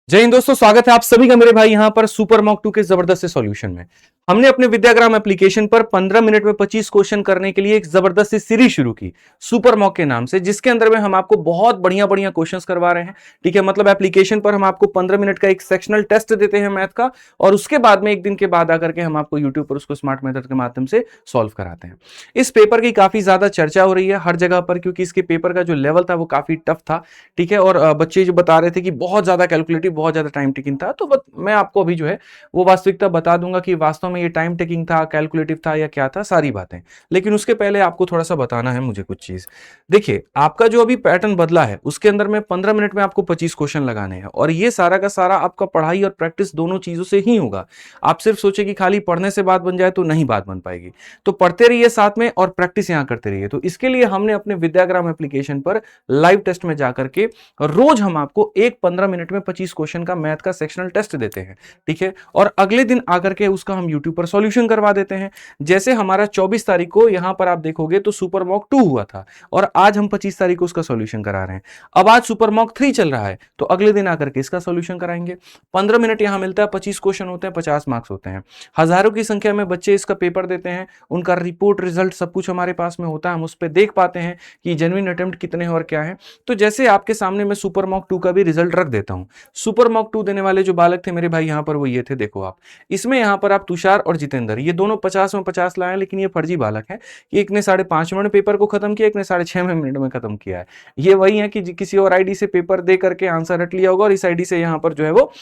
जय हिंद दोस्तों, स्वागत है आप सभी का मेरे भाई यहां पर सुपर मॉक 2 के जबरदस्त से सॉल्यूशन में। हमने अपने विद्याग्राम एप्लीकेशन पर 15 मिनट में 25 क्वेश्चन करने के लिए एक जबरदस्त सी सीरीज शुरू की सुपर मॉक के नाम से, जिसके अंदर में हम आपको बहुत बढ़िया बढ़िया क्वेश्चंस करवा रहे हैं। ठीक है, मतलब एप्लीकेशन पर हम आपको 15 मिनट का एक सेक्शनल टेस्ट देते हैं मैथ का, और उसके बाद में एक दिन के बाद आकर के हम आपको यूट्यूब पर उसको स्मार्ट मेथड के माध्यम से सॉल्व कराते हैं। इस पेपर की काफी ज्यादा चर्चा हो रही है हर जगह पर, क्योंकि इसके पेपर का जो लेवल था वो काफी टफ था। ठीक है, और बच्चे जो बता रहे थे कि बहुत ज्यादा कैलकुलेटिव, बहुत ज्यादा टाइम टेकिंग था, तो मैं आपको अभी जो है वो वास्तविकता बता दूंगा कि वास्तव में ये टाइम टेकिंग था, कैलकुलेटिव था या क्या था, सारी बातें। लेकिन उसके पहले आपको थोड़ा सा बताना है मुझे कुछ चीज। देखिए, आपका जो अभी पैटर्न बदला है उसके अंदर में 15 मिनट में आपको 25 क्वेश्चन लगाने हैं, और ये सारा का सारा आपका पढ़ाई और प्रैक्टिस दोनों चीजों से ही होगा। आप सिर्फ सोचे कि खाली पढ़ने से बात बन जाए तो नहीं बात बन पाएगी। तो पढ़ते रहिए साथ में और प्रैक्टिस यहां करते रहिए। तो इसके लिए हमने अपने विद्याग्राम एप्लीकेशन पर लाइव टेस्ट में जाकर के रोज हम आपको एक 15 मिनट में 25 क्वेश्चन का मैथ का सेक्शनल टेस्ट देते हैं। ठीक है, और अगले दिन आकर के उसका हम यूट्यूब पर सॉल्यूशन करवा देते हैं। जैसे हमारा 24 तारीख को यहां पर आप देखोगे तो सुपर मॉक 2 हुआ था, और आज हम 25 तारीख को उसका सॉल्यूशन करा रहे हैं। अब आज सुपर मॉक 3 चल रहा है, तो अगले दिन आकर के इसका सॉल्यूशन कराएंगे। 15 मिनट यहां मिलता है, 25 क्वेश्चन होते हैं, 50 मार्क्स होते हैं। हजारों की संख्या में बच्चे इसका पेपर देते हैं, उनका रिपोर्ट, रिजल्ट सब कुछ हमारे पास में होता है। हम उस पर देख पाते हैं कि जेन्युइन अटेम्प्ट कितने हैं और क्या है। तो जैसे आपके सामने मैं सुपर मॉक 2 का भी रिजल्ट रख देता हूं। सुपर मॉक 2 देने वाले जो बालक थे मेरे भाई यहां पर, वो ये थे, देखो आप इसमें यहां पर आप तुषार और जितेंद्र, ये दोनों 50 में 50 लाए हैं, लेकिन ये फर्जी बालक है। एक ने 5.5 मिनट में पेपर को खत्म किया, एक ने 6.5 मिनट में खत्म किया है। ये वही है कि किसी और आईडी से पेपर दे करके आंसर रट लिया होगा, और इस आईडी से यहां पर जो है वो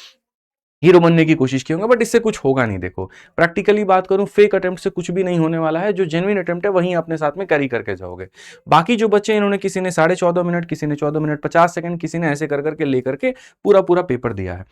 हीरो बनने की कोशिश की होंगे, बट इससे कुछ होगा नहीं। देखो, प्रैक्टिकली बात करूं, फेक अटेम्प्ट से कुछ भी नहीं होने वाला है। जो जेन्युइन अटेम्प्ट है वही अपने साथ में कैरी करके जाओगे। बाकी जो बच्चे, इन्होंने किसी ने 14.5 मिनट, किसी ने 14 मिनट 50 सेकंड, किसी ने ऐसे कर करके लेकर के पूरा पूरा पेपर दिया है।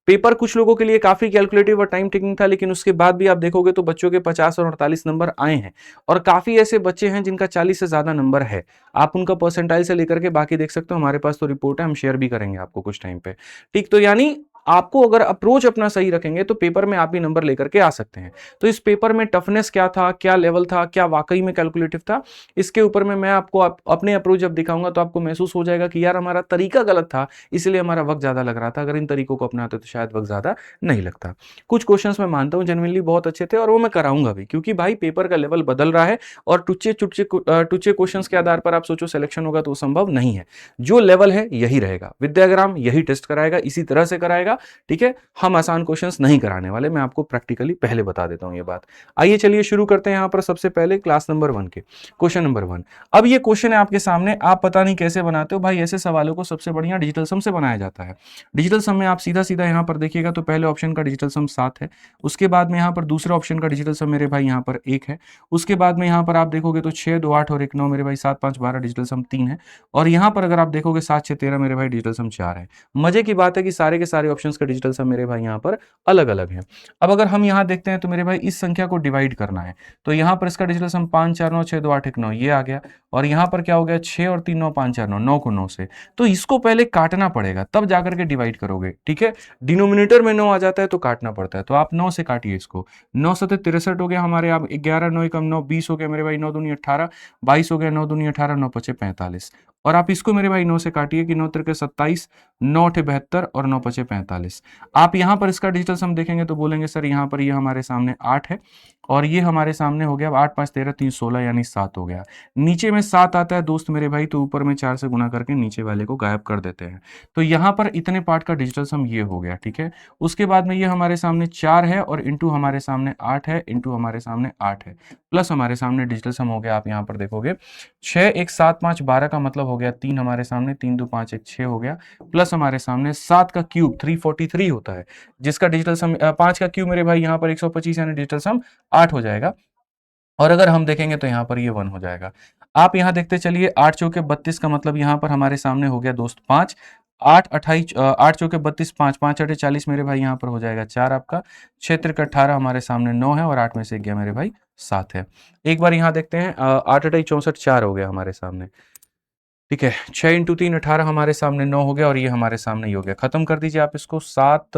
पेपर कुछ लोगों के लिए काफी कैलकुलेटिव और टाइम टेकिंग था, लेकिन उसके बाद भी आप देखोगे तो बच्चों के 50 और 48 नंबर आए हैं, और काफी ऐसे बच्चे हैं जिनका 40 से ज्यादा नंबर है। आप उनका परसेंटाइल से लेकर के बाकी देख सकते हो, हमारे पास तो रिपोर्ट है, हम शेयर भी करेंगे आपको कुछ टाइम पे। ठीक, तो यानी आपको अगर अप्रोच अपना सही रखेंगे तो पेपर में आप भी नंबर लेकर के आ सकते हैं। तो इस पेपर में टफनेस क्या था, क्या लेवल था, क्या वाकई में कैलकुलेटिव था, इसके ऊपर में मैं आपको अपने अप्रोच जब दिखाऊंगा तो आपको महसूस हो जाएगा कि यार हमारा तरीका गलत था, इसलिए हमारा वक्त ज्यादा लग रहा था। अगर इन तरीकों को अपनाते तो शायद वक्त ज्यादा नहीं लगता। कुछ क्वेश्चंस मैं मानता हूं जेन्युइनली बहुत अच्छे थे, और वो मैं कराऊंगा भी, क्योंकि भाई पेपर का लेवल बदल रहा है, और टुच्चे टुच्चे टुच्चे क्वेश्चंस के आधार पर आप सोचो सिलेक्शन होगा तो संभव नहीं है। जो लेवल है यही रहेगा, विद्याग्राम यही टेस्ट कराएगा, इसी तरह से कराएगा। ठीक है, हम आसान क्वेश्चंस नहीं कराने वाले, मैं आपको प्रैक्टिकली पहले बता देता हूं ये बात। आइए चलिए शुरू करते हैं। यहां पर सबसे पहले क्लास नंबर 1 के क्वेश्चन नंबर 1। अब ये क्वेश्चन है आपके सामने, आप पता नहीं कैसे बनाते हो भाई। ऐसे सवालों को सबसे बढ़िया डिजिटल सम से बनाया जाता है। डिजिटल सम में आप सीधा सीधा यहां पर देखिएगा तो पहले ऑप्शन का डिजिटल सम 7 है। उसके बाद में यहां पर दूसरे ऑप्शन का डिजिटल सम मेरे भाई यहां पर 1 है। उसके बाद में यहां पर आप देखोगे तो 6, 2, 8 और 1, 9 मेरे भाई, 7, 5, 12 डिजिटल सम 3 है। और यहां पर अगर आप देखोगे 7, 6, 13 मेरे भाई डिजिटल सम 4 है। मजे की बात है कि सारे के सारे ऑप्शंस का डिजिटल सम मेरे भाई यहां पर अलग अलग है। अब अगर हम यहां देखते हैं तो मेरे भाई इस संख्या को डिवाइड करना है, तो यहां पर इसका डिजिटल सम 5, 4, 9, 6, 2, 8, 1, 9 ये आ गया। और यहां पर क्या हो गया, 6 और 3, 9, 5, 4, 9, 9 को 9 से, तो इसको पहले काटना पड़ेगा, तब जाकर के डिवाइड करोगे। ठीक है, डिनोमिनेटर में 9 आ जाता है तो काटना पड़ता है, तो आप 9 से काटिए इसको। 9 7 63 हो गया हमारे, आप 11, 9 कम 9, 20 हो गया मेरे भाई, 9 दूनी 18, 22 हो गया, 9 दूनी 18, 9 पचे 45। और आप इसको मेरे भाई 9 से काटिए कि 9 तिरके 27, 9 अठे 72 और 9 पचे 45। आप यहां पर इसका डिजिटल सम देखेंगे तो बोलेंगे सर यहां पर ये हमारे सामने 8 है, और ये हमारे सामने हो गया 8, 5, 13, 3, 16 यानी 7 हो गया। नीचे में 7 आता है दोस्त मेरे भाई, तो ऊपर में 4 से गुना करके नीचे वाले को गायब कर देते हैं। तो यहां पर इतने पार्ट का डिजिटल सम ये हो गया। ठीक है, उसके बाद में ये हमारे सामने 4 है, और इंटू हमारे सामने 8 है, इंटू हमारे सामने 8 है, प्लस हमारे सामने डिजिटल सम हो गया। आप यहां पर देखोगे 6, 1, 7, 5, 12 का मतलब हो गया 3 हमारे सामने, 3, 2, 5, 1, 6 हो गया, प्लस हमारे सामने 7 का क्यूब 343 होता है, जिसका डिजिटल सम 5 का क्यूब मेरे भाई यहाँ पर 125 यानी डिजिटल सम 8 हो जाएगा। और अगर हम देखेंगे तो यहाँ पर ये 1 हो जाएगा। आप यहाँ देखते चलिए, 8 चौके 32 का मतलब यहाँ पर हमारे सामने हो गया दोस्त 5, 8 28, 8 चौके 32, 5, 5 8 40 मेरे भाई यहाँ पर हो जाएगा 4 आपका, 6 तिरके 18 हमारे सामने 9 है, और 8 में से गया मेरे भाई 7 है। एक बार यहाँ देखते हैं, 8 8 64 4 हो गया हमारे सामने। ठीक है, 6 इंटू 3 18 हमारे सामने 9 हो गया, और ये हमारे सामने ही हो गया। खत्म कर दीजिए आप इसको। 7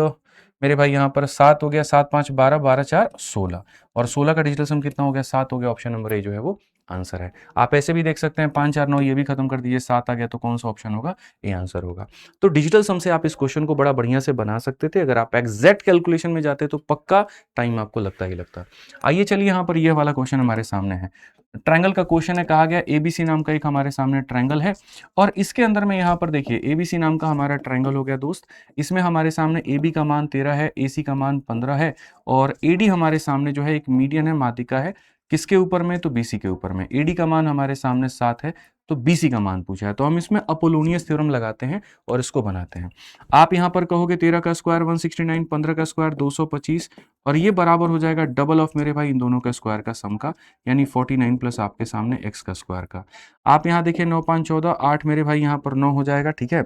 मेरे भाई यहाँ पर 7 हो गया, 7 5 12, 12 4 16, और 16 का डिजिटल सम कितना हो गया, 7 हो गया। ऑप्शन नंबर ए जो है वो आंसर है। आप ऐसे भी देख सकते हैं 5 4 9 ये भी खत्म कर दीजिए, 7 आ गया तो कौन सा ऑप्शन होगा, ये आंसर होगा। तो डिजिटल सम से आप इस क्वेश्चन को बड़ा बढ़िया से बना सकते थे। अगर आप एग्जैक्ट कैलकुलेशन में जाते तो पक्का टाइम आपको लगता ही लगता। आइए चलिए यहाँ पर ये वाला क्वेश्चन हमारे सामने है। ट्रायंगल का क्वेश्चन है, कहा गया एबीसी नाम का एक हमारे सामने ट्रायंगल है और इसके अंदर में यहाँ पर देखिए एबीसी नाम का हमारा ट्रायंगल हो गया दोस्त। इसमें हमारे सामने एबी का मान 13 है, एसी का मान 15 है और एडी हमारे सामने जो है एक मीडियन है, माध्यिका है। किसके ऊपर में, तो बीसी के ऊपर में। एडी का मान हमारे सामने 7 है तो बीसी का मान पूछा है, तो हम इसमें अपोलोनियस थ्योरम लगाते हैं और इसको बनाते हैं। आप यहां पर कहोगे 13 का स्क्वायर 169, 15 का स्क्वायर 225 और ये बराबर हो जाएगा डबल ऑफ मेरे भाई इन दोनों का स्क्वायर का सम का, यानी 49 प्लस आपके सामने एक्स का स्क्वायर का। आप यहाँ देखिए 9 5 14, 8 मेरे भाई यहाँ पर 9 हो जाएगा, ठीक है।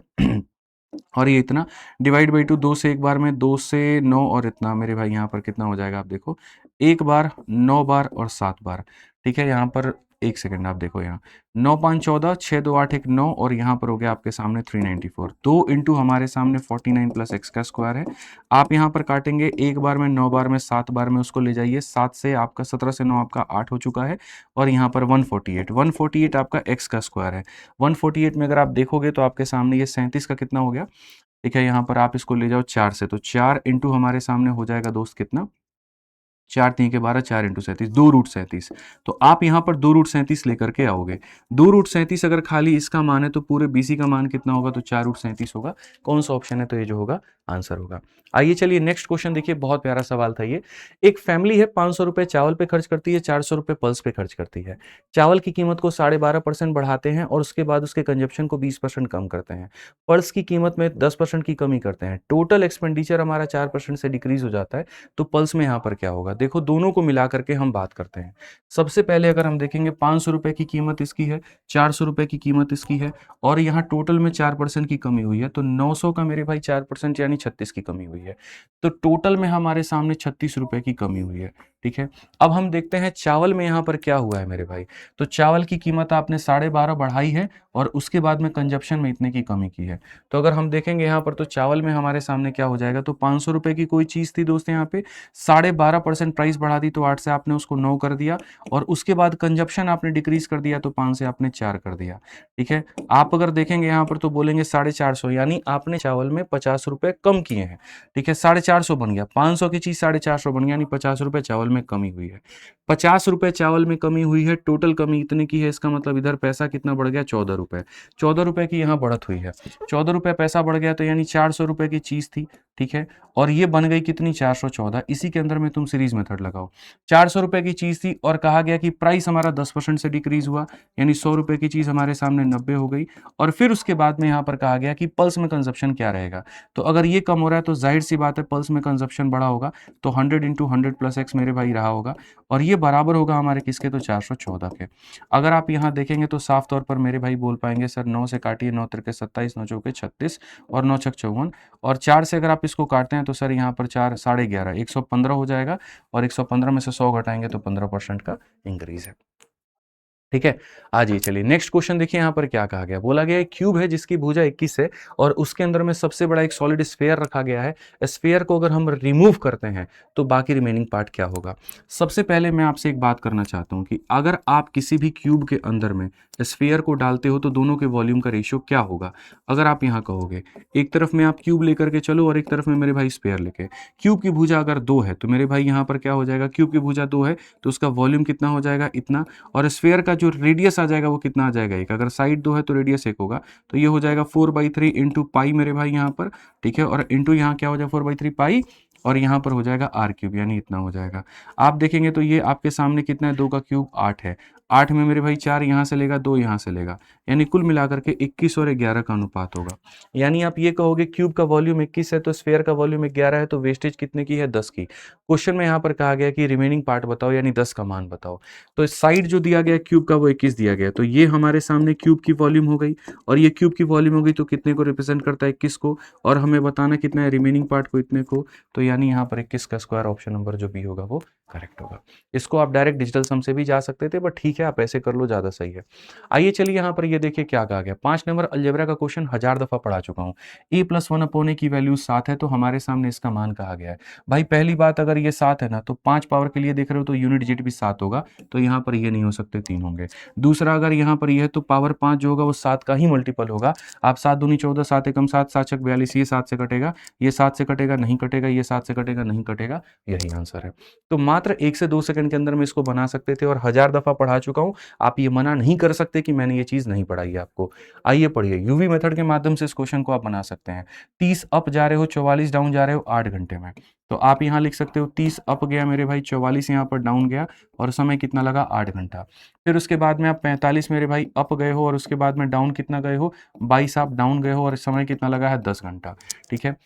और ये इतना डिवाइड बाई 2, 2 से एक बार में, 2 से 9 और इतना मेरे भाई यहाँ पर कितना हो जाएगा, आप देखो 1 बार, 9 बार और 7 बार, ठीक है। यहाँ पर 1 सेकंड, आप देखो यहाँ 9 5 14, 6 2 8 1 9 और यहाँ पर हो गया आपके सामने 394, 2 इंटू हमारे सामने 49 प्लस एक्स का स्क्वायर है। आप यहाँ पर काटेंगे 1 बार में, 9 बार में, 7 बार में, उसको ले जाइए 7 से आपका 17 से 9 आपका 8 हो चुका है और यहाँ पर 148 आपका एक्स का स्क्वायर है। 148 में अगर आप देखोगे तो आपके सामने ये 37 का कितना हो गया, ठीक है। यहाँ पर आप इसको ले जाओ 4 से, तो 4 इंटू हमारे सामने हो जाएगा दोस्त कितना, 4 3 के 12, 4 इंटू 37, 2 रूट 37। तो आप यहाँ पर 2 रूट 37 लेकर के आओगे। 2 रूट 37 अगर खाली इसका मान है तो पूरे बीसी का मान कितना होगा, तो 4 रूट 37 होगा। कौन सा ऑप्शन है, तो ये जो होगा आंसर होगा। आइए चलिए नेक्स्ट क्वेश्चन देखिए, बहुत प्यारा सवाल था ये। एक फैमिली है 500 रुपए चावल पे खर्च करती है, 400 रुपए पल्स पे खर्च करती है। चावल की कीमत को 12.5% बढ़ाते हैं और उसके बाद उसके कंजप्शन को 20% कम करते हैं। पल्स की कीमत में 10% की कमी करते हैं। टोटल एक्सपेंडिचर हमारा 4% से डिक्रीज हो जाता है, तो पल्स में यहाँ पर क्या होगा। देखो दोनों को मिला करके हम बात करते हैं। सबसे पहले अगर हम देखेंगे 500 रुपए की कीमत इसकी है, 400 रुपए की कीमत इसकी है और यहाँ टोटल में 4% की कमी हुई है, तो 900 का मेरे भाई 4% यानी 36 की कमी हुई है। तो टोटल में हमारे सामने 36 रुपए की कमी हुई है, ठीक है। अब हम देखते हैं चावल में यहाँ पर क्या हुआ है मेरे भाई। तो चावल की कीमत आपने 12.5 बढ़ाई है और उसके बाद में कंजप्शन में इतने की कमी की है। तो अगर हम देखेंगे यहाँ पर तो चावल में हमारे सामने क्या हो जाएगा, तो 500 रुपए की कोई चीज थी दोस्त, यहाँ पे 12.5% प्राइस बढ़ा दी, तो 8 से आपने उसको 9 कर दिया और उसके बाद कंजप्शन आपने डिक्रीज कर दिया, तो 5 से आपने 4 कर दिया, ठीक है। आप अगर देखेंगे यहाँ पर तो बोलेंगे 450, यानी आपने चावल में 50 रुपए कम किए हैं, ठीक है। 450 बन गया, 500 की चीज 450 बन गया, यानी 50 रुपए चावल में कमी हुई है। 50 रुपए चावल में कमी हुई है, टोटल कमी इतने की है, इसका मतलब इधर पैसा कितना बढ़ गया, 14 रुपए। 14 रुपए की यहाँ बढ़त हुई है, 14 रुपए पैसा बढ़ गया, तो यानी 400 रुपए की चीज थी, ठीक है। और ये बन गई कितनी, 414। इसी के अंदर में तुम सीरीज मेथड लगाओ। 400 रुपए की चीज थी और कहा गया कि प्राइस हमारा 10% से डिक्रीज हुआ, यानी 100 रुपए की चीज हमारे सामने 90 हो गई। और फिर उसके बाद में यहाँ पर कहा गया कि पल्स में कंजप्शन क्या रहेगा। तो अगर ये कम हो रहा है तो जाहिर सी बात है पल्स में कंजप्शन बड़ा होगा, तो 100 इंटू 100 प्लस एक्स मेरे भाई रहा होगा और ये बराबर होगा हमारे किसके, तो 414 के। अगर आप यहाँ देखेंगे तो साफ तौर पर मेरे भाई बोल पाएंगे सर 9 से काटिए, 9 तिरके 27, 9 चौके 36 और 9 छक 54 और 4 से अगर आप इसको काटते हैं तो सर यहाँ पर 4 11.5 115 हो जाएगा और 115 में से 100 घटाएंगे तो 15% का इंक्रीज है, ठीक है। आ जाइए चलिए नेक्स्ट क्वेश्चन देखिए, यहाँ पर क्या कहा गया। बोला गया एक क्यूब है जिसकी भुजा 21 है और उसके अंदर में सबसे बड़ा एक सॉलिड स्फीयर रखा गया है। स्फीयर को अगर हम रिमूव करते हैं तो बाकी रिमेनिंग पार्ट क्या होगा। सबसे पहले मैं आपसे एक बात करना चाहता हूं कि अगर आप किसी भी क्यूब के अंदर में स्फीयर को डालते हो तो दोनों के वॉल्यूम का रेशियो क्या होगा। अगर आप यहाँ कहोगे एक तरफ में आप क्यूब लेकर के चलो और एक तरफ में मेरे भाई स्फीयर लेके, क्यूब की भुजा अगर 2 है तो मेरे भाई यहाँ पर क्या हो जाएगा, क्यूब की भुजा 2 है तो उसका वॉल्यूम कितना हो जाएगा, इतना। और स्फीयर का जो रेडियस आ जाएगा वो कितना आ जाएगा, 1। अगर साइड 2 है तो रेडियस 1 होगा, तो ये हो जाएगा 4/3 इंटू पाई मेरे भाई यहाँ पर, ठीक है। और इंटू यहाँ क्या हो जाएगा 4/3 पाई और यहाँ पर हो जाएगा आर क्यूब, यानी इतना हो जाएगा। आप देखेंगे तो ये आपके सामने कितना है, 2 का क्यूब 8 है। 8 में मेरे भाई 4 यहाँ से लेगा, 2 यहाँ से लेगा, यानी कुल मिलाकर के 21 और 11 का अनुपात होगा। यानी आप ये कहोगे क्यूब का वॉल्यूम 21 है तो स्फीयर का वॉल्यूम 11 है, तो वेस्टेज कितने की है, 10 की। क्वेश्चन में यहाँ पर कहा गया कि रिमेनिंग पार्ट बताओ, यानी 10 का मान बताओ। तो साइड जो दिया गया क्यूब का वो 21 दिया गया, तो ये हमारे सामने क्यूब की वॉल्यूम हो गई और ये क्यूब की वॉल्यूम हो गई, तो कितने को रिप्रेजेंट करता है, 21 को। और हमें बताना कितना है रिमेनिंग पार्ट को, इतने को। तो यानी यहाँ पर 21 का स्क्वायर, ऑप्शन नंबर जो बी होगा वो करेक्ट होगा। इसको आप डायरेक्ट डिजिटल सम से भी जा सकते थे, बट ठीक है आप ऐसे कर लो, ज़्यादा सही है। आइए चलिए यहाँ पर ये देखिए क्या कहा गया। 5 नंबर अलजेब्रा का क्वेश्चन 1000 दफ़ा पढ़ा चुका हूँ। ए प्लस 1 अपॉन ए की वैल्यू 7 है, तो हमारे सामने इसका मान कहा गया है। भाई पहली बात, अगर ये 7 है ना, तो 5 पावर के लिए देख रहे हो तो यूनिट डिजिट भी 7 होगा, तो यहाँ पर ये नहीं हो सकते, 3 होंगे। दूसरा, अगर यहाँ पर ये है तो पावर 5 जो होगा वो 7 का ही मल्टीपल होगा। आप 7 दूनी 14, 7 एकम 7, 7 छक 42, ये 7 से कटेगा, ये 7 से कटेगा, नहीं कटेगा, ये 7 से कटेगा, नहीं कटेगा, यही आंसर है। तो मात्र 1 से 2 सेकंड के अंदर में इसको बना सकते थे, और 1000 दफ़ा पढ़ा चुका हूँ। आप ये मना नहीं कर सकते कि मैंने ये चीज़ नहीं पढ़ाई है आपको। आइए पढ़िए, यूवी मेथड के माध्यम से इस क्वेश्चन को आप बना सकते हैं। 30 अप जा रहे हो, 44 डाउन जा रहे हो 8 घंटे में, तो आप यहाँ लिख सकते हो 30 अप गया मेरे भाई, 44 यहाँ पर डाउन गया, और समय कितना लगा 8 घंटा। फिर उसके बाद में आप 45 मेरे भाई अप गए हो, और उसके बाद में डाउन कितना गए हो 22 आप डाउन गए हो, और समय कितना लगा है 10 घंटा। ठीक है,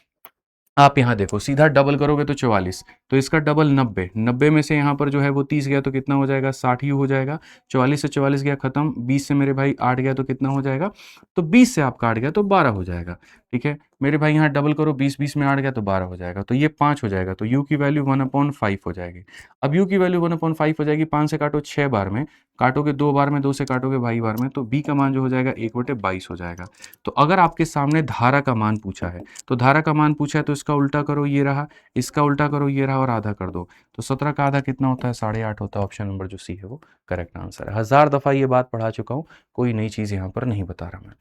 आप यहाँ देखो सीधा डबल करोगे तो 44, तो इसका डबल 90, 90 में से यहाँ पर जो है वो 30 गया तो कितना हो जाएगा 60 ही हो जाएगा। 44 से 44 गया खत्म, 20 से मेरे भाई 8 गया तो कितना हो जाएगा, तो 20 से आप काट गया तो 12 हो जाएगा। ठीक है मेरे भाई, यहाँ डबल करो, 20 20 में 8 गया तो 12 हो जाएगा, तो ये 5 हो जाएगा, तो u की वैल्यू 1/5 हो जाएगी। अब u की वैल्यू 1/5 हो जाएगी, 5 से काटो 6 बार में, काटोगे 2 बार में, 2 से काटोगे भाई बार में, तो b का मान जो हो जाएगा 1/22 हो जाएगा। तो अगर आपके सामने धारा का मान पूछा है, तो धारा का मान पूछा है तो इसका उल्टा करो, ये रहा, इसका उल्टा करो, ये रहा, और आधा कर दो, तो 17 का आधा कितना होता है 8.5 होता है। ऑप्शन नंबर जो सी है वो करेक्ट आंसर है। 1000 दफ़ा ये बात पढ़ा चुका हूँ, कोई नई चीज़ यहाँ पर नहीं बता रहा मैं।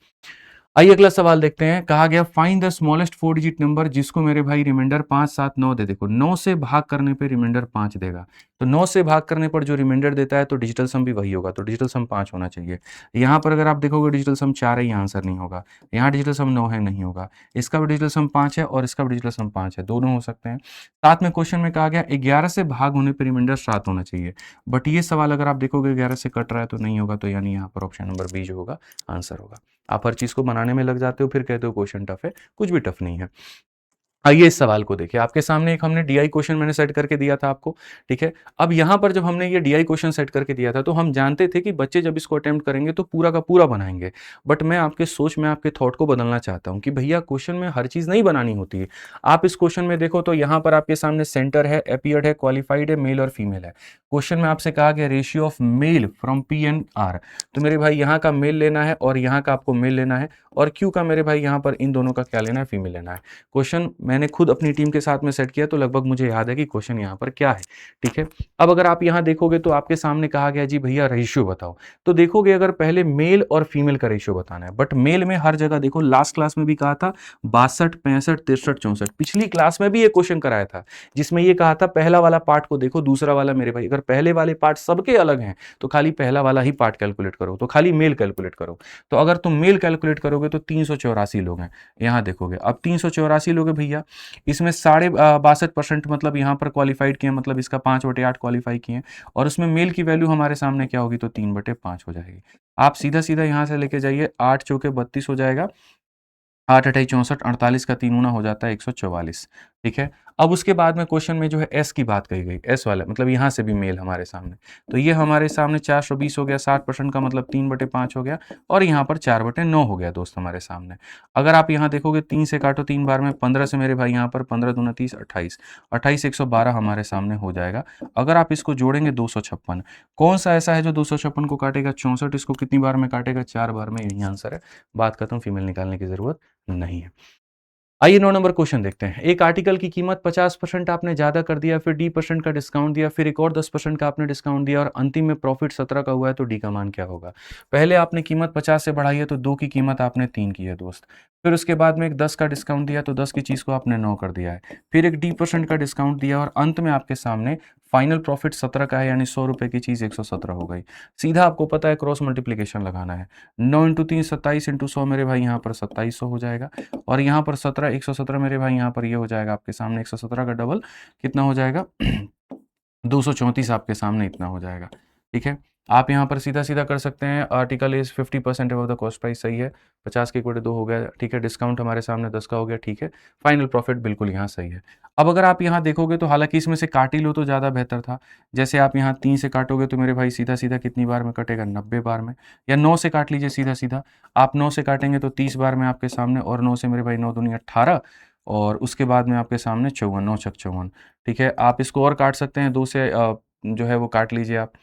आइए अगला सवाल देखते हैं। कहा गया find the smallest 4 digit number जिसको मेरे भाई रिमाइंडर 5 7 9 दे। देखो 9 से भाग करने पे रिमाइंडर 5 देगा, तो 9 से भाग करने पर जो रिमाइंडर देता है तो डिजिटल सम भी वही होगा, तो डिजिटल सम 5 होना चाहिए। यहाँ पर अगर आप देखोगे डिजिटल सम 4 है, ये आंसर नहीं होगा। यहाँ डिजिटल सम 9 है, नहीं होगा। इसका भी डिजिटल सम 5 है और इसका भी डिजिटल सम 5 है, दोनों हो सकते हैं। साथ में क्वेश्चन में कहा गया 11 से भाग होने पर रिमाइंडर 7 होना चाहिए, बट ये सवाल अगर आप देखोगे 11 से कट रहा है तो नहीं होगा, तो यानी यहाँ पर ऑप्शन नंबर बी जो होगा आंसर होगा। आप हर चीज़ को बनाने में लग जाते हो, फिर कहते हो क्वेश्चन टफ है, कुछ भी टफ नहीं है। आइए इस सवाल को देखिए। आपके सामने एक हमने डीआई क्वेश्चन मैंने सेट करके दिया था आपको, ठीक है। अब यहाँ पर जब हमने ये डीआई क्वेश्चन सेट करके दिया था तो हम जानते थे कि बच्चे जब इसको अटेम्प्ट करेंगे तो पूरा का पूरा बनाएंगे, बट मैं आपके सोच में आपके थॉट को बदलना चाहता हूँ कि भैया क्वेश्चन में हर चीज़ नहीं बनानी होती है। आप इस क्वेश्चन में देखो तो यहाँ पर आपके सामने सेंटर है, अपीयर्ड है, क्वालिफाइड है, मेल और फीमेल है। क्वेश्चन में आपसे कहा गया ratio of male from P and R, तो मेरे भाई यहाँ का मेल लेना है और यहाँ का आपको मेल लेना है, और क्यू का मेरे भाई यहाँ पर इन दोनों का क्या लेना है, फीमेल लेना है। क्वेश्चन मैंने खुद अपनी टीम के साथ में सेट किया तो लगभग मुझे याद है कि क्वेश्चन यहाँ पर क्या है, ठीक है। अब अगर आप यहाँ देखोगे तो आपके सामने कहा गया जी भैया रेशियो बताओ, तो देखोगे अगर पहले मेल और फीमेल का रेशियो बताना है, बट मेल में हर जगह देखो, लास्ट क्लास में भी कहा था 62 65 63 64, पिछली क्लास में भी ये क्वेश्चन कराया था जिसमें ये कहा था पहला वाला पार्ट को देखो, दूसरा वाला मेरे भाई, अगर पहले वाले पार्ट सबके अलग हैं तो खाली पहला वाला ही पार्ट कैलकुलेट करो, तो खाली मेल कैलकुलेट करो। तो अगर तुम मेल कैलकुलेट करोगे तो 384 लोग हैं, यहाँ देखोगे अब 384 लोग हैं भैया, इसमें 62% मतलब यहाँ पर क्वालिफाइड किए, मतलब इसका 5/8 क्वालिफाई किए, और उसमें मेल की वैल्यू हमारे सामने क्या होगी, तो 3/5 हो जाएगी। आप सीधा सीधा यहाँ से लेके जाइए, 8 चौके 32 हो जाएगा, 8 अठाई 64, 48 का 3 गुना हो जाता है 144, ठीक है। अब उसके बाद में क्वेश्चन में जो है एस की बात कही गई, एस वाला मतलब यहाँ से भी मेल हमारे सामने, तो ये हमारे सामने 420 हो गया, 60% का मतलब 3/5 हो गया, और यहाँ पर 4/9 हो गया दोस्त हमारे सामने। अगर आप यहाँ देखोगे 3 से काटो 3 बार में, 15 से मेरे भाई यहाँ पर 15 दूना 30, 28, 28 112 हमारे सामने हो जाएगा। अगर आप इसको जोड़ेंगे 256, कौन सा ऐसा है जो 256 को काटेगा, 64 इसको कितनी बार में काटेगा, 4 बार में, यही आंसर है। बात खत्म, फीमेल निकालने की जरूरत नहीं है। आइए 9 नंबर क्वेश्चन देखते हैं। एक आर्टिकल की कीमत 50% आपने ज़्यादा कर दिया, फिर D% का डिस्काउंट दिया, फिर एक और 10% का आपने डिस्काउंट दिया, और अंतिम में प्रॉफिट 17 का हुआ है, तो डी का मान क्या होगा। पहले आपने कीमत 50 से बढ़ाई है तो 2 की कीमत आपने 3 की है दोस्त, फिर उसके बाद में एक 10 का डिस्काउंट दिया तो 10 की चीज़ को आपने 9 कर दिया है, फिर एक D% का डिस्काउंट दिया, और अंत में आपके सामने फाइनल प्रॉफिट 17 का है, यानी 100 रुपये की चीज़ 117 हो गई। सीधा आपको पता है क्रॉस मल्टीप्लीकेशन लगाना है, 9 इंटू 3 27 इंटू 100 मेरे भाई यहाँ पर 2700 हो जाएगा, और यहाँ पर 17 117 मेरे भाई यहाँ पर ये हो जाएगा आपके सामने 117 का डबल कितना हो जाएगा 234 आपके सामने इतना हो जाएगा, ठीक है। आप यहाँ पर सीधा सीधा कर सकते हैं, article is 50% above the cost price, सही है, 50 के इक्वल 2 हो गया, ठीक है। डिस्काउंट हमारे सामने 10 का हो गया, ठीक है। फाइनल प्रॉफिट बिल्कुल यहाँ सही है। अब अगर आप यहाँ देखोगे तो हालांकि इसमें से काट ही लो तो ज़्यादा बेहतर था, जैसे आप यहाँ 3 से काटोगे तो मेरे भाई सीधा सीधा कितनी बार में कटेगा, 90 बार में, या 9 से काट लीजिए सीधा सीधा, आप 9 से काटेंगे तो 30 बार में आपके सामने, और 9 से मेरे भाई 9 दूनी 18, और उसके बाद में आपके सामने 54, 9 छक 54। ठीक है, आप इसको और काट सकते हैं 2 से जो है वो काट लीजिए आप।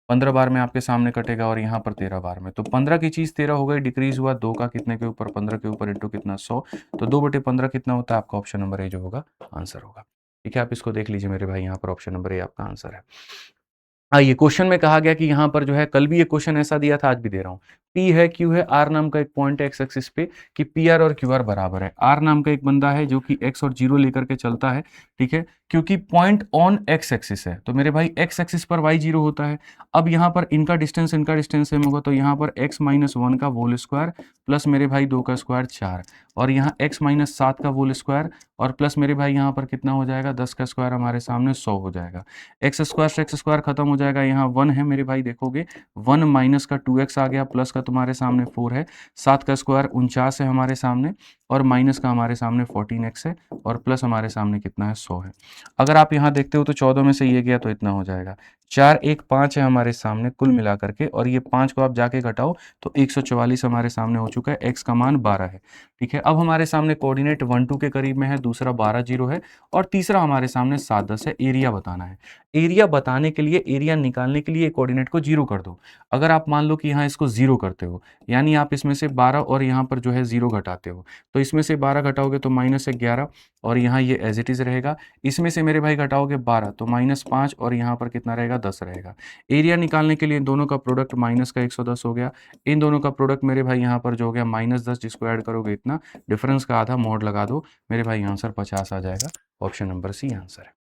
15 बार में आपके सामने कटेगा और यहाँ पर 13 बार में, तो 15 की चीज़ 13 हो गई, डिक्रीज हुआ 2 का कितने के ऊपर, 15 के ऊपर, इंटू कितना 100, तो 2/15 कितना होता है आपका, ऑप्शन नंबर ए जो होगा आंसर होगा। ठीक है, आप इसको देख लीजिए मेरे भाई, यहाँ पर ऑप्शन नंबर ए आपका आंसर है। आइए, क्वेश्चन में कहा गया कि यहाँ पर जो है, कल भी ये क्वेश्चन ऐसा दिया था, आज भी दे रहा हूँ। पी है, क्यू है, आर नाम का एक पॉइंट है एक्स एक्सिस पे, कि पी आर और क्यू आर बराबर है। आर नाम का एक बंदा है जो कि एक्स और जीरो लेकर के चलता है, ठीक है, क्योंकि पॉइंट ऑन एक्स एक्सिस है, तो मेरे भाई एक्स एक्सिस पर वाई जीरो होता है। अब यहाँ पर इनका डिस्टेंस सेम होगा, तो यहाँ पर एक्स माइनस 1 का होल स्क्वायर प्लस मेरे भाई 2 का स्क्वायर 4, और यहाँ एक्स माइनस 7 का होल स्क्वायर और प्लस मेरे भाई यहाँ पर कितना हो जाएगा, 10 का स्क्वायर हमारे सामने 100 हो जाएगा। एक्स स्क्वायर से एक्स स्क्वायर खत्म हो जाएगा, यहाँ 1 है मेरे भाई, देखोगे 1 माइनस का 2x आ गया, प्लस का तुम्हारे सामने 4 है, 7 का स्क्वायर 49 है हमारे सामने, और माइनस का हमारे सामने 14x है, और प्लस हमारे सामने कितना है, 100 है। अगर आप यहाँ देखते हो तो 14 में से ये गया तो इतना हो जाएगा, 4 1 5 है हमारे सामने कुल मिला करके, और ये 5 को आप जाके घटाओ तो 144 हमारे सामने हो चुका है, x का मान 12 है। ठीक है, अब हमारे सामने कोऑर्डिनेट 1 2 के करीब में है, दूसरा 12 0 है, और तीसरा हमारे सामने 7 10 है। एरिया बताना है, एरिया बताने के लिए, एरिया निकालने के लिए कोऑर्डिनेट को 0 कर दो। अगर आप मान लो कि यहाँ इसको 0 करते हो, यानी आप इसमें से 12 और यहाँ पर जो है 0 घटाते हो, तो इसमें से 12 घटाओगे तो माइनस 11, और यहाँ ये एज इट इज़ रहेगा। इसमें से मेरे भाई घटाओगे 12 तो -5, और यहाँ पर कितना रहेगा, 10 रहेगा। एरिया निकालने के लिए इन दोनों का प्रोडक्ट माइनस का 110 हो गया, इन दोनों का प्रोडक्ट मेरे भाई यहाँ पर जो हो गया -10, जिसको ऐड करोगे इतना, डिफरेंस का आधा मोड लगा दो, मेरे भाई आंसर 50 आ जाएगा। ऑप्शन नंबर सी आंसर है।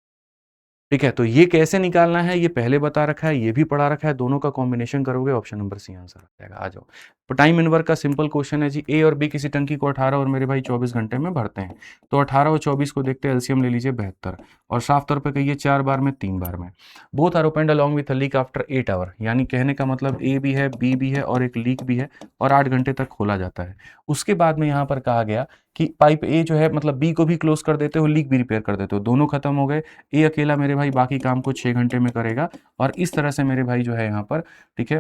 ठीक है, तो ये कैसे निकालना है ये पहले बता रखा है, ये भी पढ़ा रखा है, दोनों का कॉम्बिनेशन करोगे, ऑप्शन नंबर सी आंसर आ जाएगा। आ जाओ, तो टाइम इनवर का सिंपल क्वेश्चन है जी। ए और बी किसी टंकी को 18 और मेरे भाई 24 घंटे में भरते हैं, तो 18 और 24 को देखते हैं, एलसीएम ले लीजिए 72, और साफ तौर पे कहिए 4 बार में 3 बार में। Both are opened along with a leak after 8 hour, यानी कहने का मतलब ए भी है, बी भी है, और एक लीक भी है, और 8 घंटे तक खोला जाता है। उसके बाद में यहाँ पर कहा गया कि पाइप ए जो है, मतलब बी को भी क्लोज कर देते हो, लीक भी रिपेयर कर देते हो, दोनों खत्म हो गए। ए अकेला मेरे भाई बाकी काम को 6 घंटे में करेगा, और इस तरह से मेरे भाई जो है यहाँ पर, ठीक है,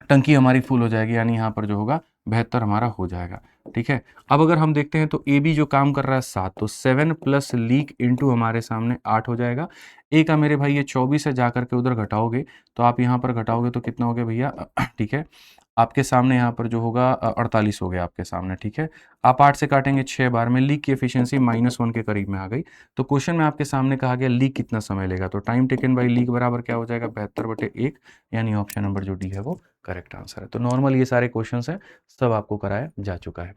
टंकी हमारी फुल हो जाएगी, यानी यहाँ पर जो होगा 72 हमारा हो जाएगा। ठीक है, अब अगर हम देखते हैं तो ए बी जो काम कर रहा है 7, तो 7 प्लस लीक इंटू हमारे सामने 8 हो जाएगा। ए का मेरे भाई ये 24 है, जा करके उधर घटाओगे तो आप यहाँ पर घटाओगे तो कितना हो गया भैया, ठीक है, आपके सामने यहाँ पर जो होगा 48 हो गया आपके सामने। ठीक है, आप 8 से काटेंगे 6 बार में, लीक की एफिशिएंसी -1 के करीब में आ गई। तो क्वेश्चन में आपके सामने कहा गया लीक कितना समय लेगा, तो टाइम टेकन बाई लीक बराबर क्या हो जाएगा, 72/1, यानी ऑप्शन नंबर जो डी है वो करेक्ट आंसर है। तो नॉर्मल ये सारे क्वेश्चंस हैं, सब आपको कराया जा चुका है।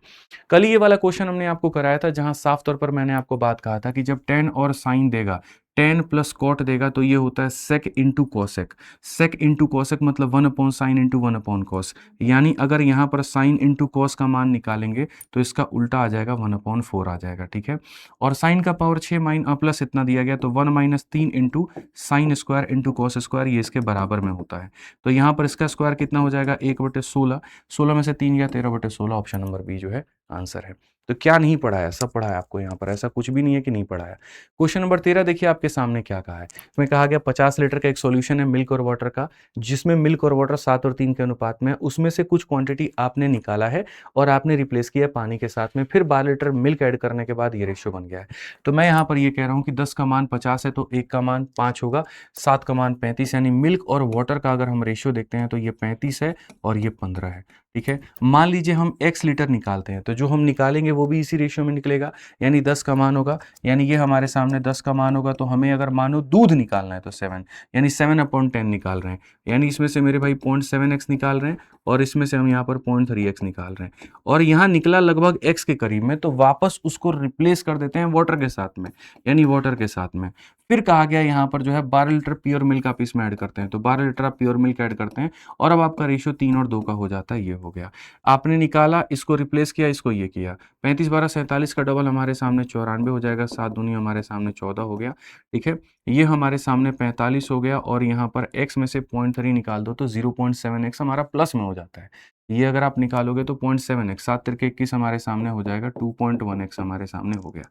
कल ये वाला क्वेश्चन हमने आपको कराया था, जहां साफ तौर पर मैंने आपको बात कहा था कि जब टेन और साइन देगा, टेन प्लस कॉट देगा, तो ये होता है सेक इंटू कॉसेक। सेक इंटू कॉसेक मतलब 1/sin इंटू 1/cos, यानी अगर यहाँ पर साइन इंटू कॉस का मान निकालेंगे तो इसका उल्टा आ जाएगा, 1/4 आ जाएगा। ठीक है, और साइन का पावर 6 प्लस इतना दिया गया, तो 1 - 3 into sine square into cos square, ये इसके बराबर में होता है। तो यहाँ पर इसका स्क्वायर कितना हो जाएगा, 1/16, 16 में से 3 गया, 13/16, ऑप्शन नंबर बी जो है आंसर है। तो क्या नहीं पढ़ाया, सब पढ़ाया आपको यहाँ पर, ऐसा कुछ भी नहीं है कि नहीं पढ़ाया। क्वेश्चन नंबर 13 देखिए आपके सामने क्या कहा है। इसमें कहा गया 50 लीटर का एक सॉल्यूशन है मिल्क और वाटर का, जिसमें मिल्क और वाटर 7 और 3 के अनुपात में है। उसमें से कुछ क्वांटिटी आपने निकाला है और आपने रिप्लेस किया पानी के साथ में, फिर 12 लीटर मिल्क ऐड करने के बाद ये रेशियो बन गया है। तो मैं यहाँ पर ये कह रहा हूँ कि 10 का मान 50 है तो 1 का मान 5 होगा, 7 का मान 35, यानी मिल्क और वाटर का अगर हम रेशियो देखते हैं तो ये 35 है और ये 15 है। ठीक है, मान लीजिए हम x लीटर निकालते हैं, तो जो हम निकालेंगे वो भी इसी रेशियो में निकलेगा, यानी 10 का मान होगा, यानी ये हमारे सामने 10 का मान होगा। तो हमें अगर मानो दूध निकालना है तो 7, यानी 7/10 निकाल रहे हैं, यानी इसमें से मेरे भाई 0.7x निकाल रहे हैं, और इसमें से हम यहाँ पर 0.3x निकाल रहे हैं, और यहाँ निकला लगभग x के करीब में, तो वापस उसको रिप्लेस कर देते हैं वाटर के साथ में, यानी वाटर के साथ में। फिर कहा गया यहाँ पर जो है 12 लीटर प्योर मिल्क आप इसमें ऐड करते हैं, तो 12 लीटर आप प्योर मिल्क ऐड करते हैं, और अब आपका रेशियो 3 और 2 का हो जाता है। ये हो गया, आपने निकाला, इसको रिप्लेस किया, इसको ये किया, 35 12 47 का डबल हमारे सामने 94 हो जाएगा, 7 दूनी हमारे सामने 14 हो गया। ठीक है, ये हमारे सामने 45 हो गया, और यहाँ पर x में से 0.3 निकाल दो तो 0.7x हमारा प्लस में हो जाता है। ये अगर आप निकालोगे तो 0.7x, 7 तिरके 21 हमारे सामने हो जाएगा, 2.1x हमारे सामने हो गया।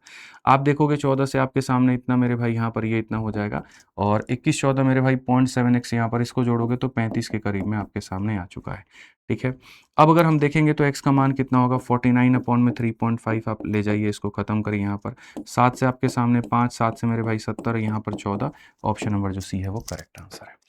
आप देखोगे 14 से आपके सामने इतना मेरे भाई यहाँ पर ये इतना हो जाएगा, और 21 14 मेरे भाई 0.7x यहाँ पर इसको जोड़ोगे तो 35 के करीब में आपके सामने आ चुका है। ठीक है, अब अगर हम देखेंगे तो x का मान कितना होगा, 49 अपॉन में 3.5 आप ले जाइए, इसको खत्म करिए यहाँ पर। 7 से आपके सामने 5, 7 से मेरे भाई 70, यहाँ पर 14। ऑप्शन नंबर जो सी है वो करेक्ट आंसर है।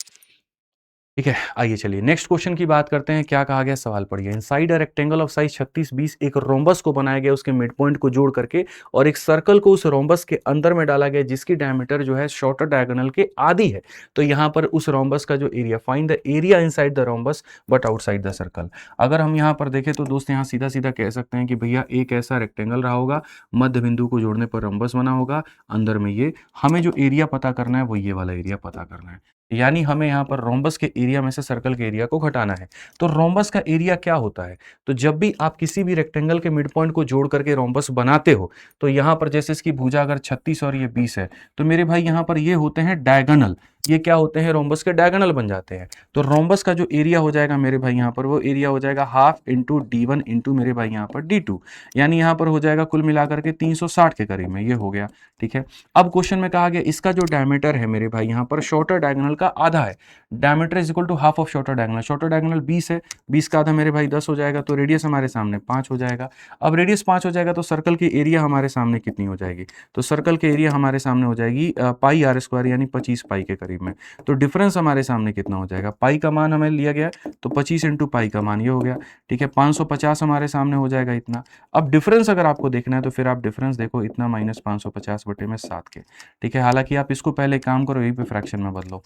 ठीक है, आइए चलिए नेक्स्ट क्वेश्चन की बात करते हैं। क्या कहा गया, सवाल पढ़िए। Inside a rectangle of size 36 20 एक रोम्बस को बनाया गया, उसके मिड पॉइंट को जोड़ करके, और एक सर्कल को उस रोम्बस के अंदर में डाला गया जिसकी डायमीटर जो है शॉर्टर डायगोनल के आधी है। तो यहां पर उस रोम्बस का जो area, find the area inside the rhombus but outside the circle. अगर हम यहां पर देखें तो दोस्त यहाँ सीधा सीधा कह सकते हैं कि भैया एक ऐसा रेक्टेंगल रहा होगा, मध्य बिंदु को जोड़ने पर रोम्बस बना होगा, अंदर में ये, हमें जो एरिया पता करना है वो ये वाला एरिया पता करना है। यानी हमें यहाँ पर रोम्बस के एरिया में से सर्कल के एरिया को घटाना है। तो रोम्बस का एरिया क्या होता है, तो जब भी आप किसी भी रेक्टेंगल के मिड पॉइंट को जोड़ करके रोम्बस बनाते हो, तो यहाँ पर जैसे इसकी भुजा अगर 36 और ये 20 है, तो मेरे भाई यहाँ पर ये होते हैं डायगोनल, ये क्या होते हैं, रोम्बस के डायगोनल बन जाते हैं। तो रोम्बस का जो एरिया हो जाएगा मेरे भाई यहाँ पर, वो एरिया हो जाएगा हाफ इंटू D1 इंटू मेरे भाई यहाँ पर D2, यानी यहाँ पर हो जाएगा कुल मिलाकर के 360 के करीब में, ये हो गया। ठीक है, अब क्वेश्चन में कहा गया इसका जो डायमीटर है मेरे भाई यहाँ पर शॉर्टर डायगोनल का आधा है, diameter is equal to half of shorter diagonal. Shorter diagonal 20 है, 20 का आधा मेरे भाई 10 हो जाएगा, तो रेडियस हमारे सामने 5 हो जाएगा। अब रेडियस 5 हो जाएगा तो सर्कल की एरिया हमारे सामने कितनी हो जाएगी, तो सर्कल के एरिया हमारे सामने हो जाएगी पाई आर स्क्वायर, यानी 25 पाई के करीब में। तो डिफरेंस हमारे सामने कितना हो जाएगा, पाई का मान हमें लिया गया तो 25 इंटू पाई का मान ये हो गया। ठीक है, 550 हमारे सामने हो जाएगा इतना। अब डिफरेंस अगर आपको देखना है तो फिर आप डिफरेंस देखो, इतना माइनस 550 बटे में 7 के। ठीक है, हालांकि आप इसको पहले काम करो, यही पे फ्रैक्शन में बदलो।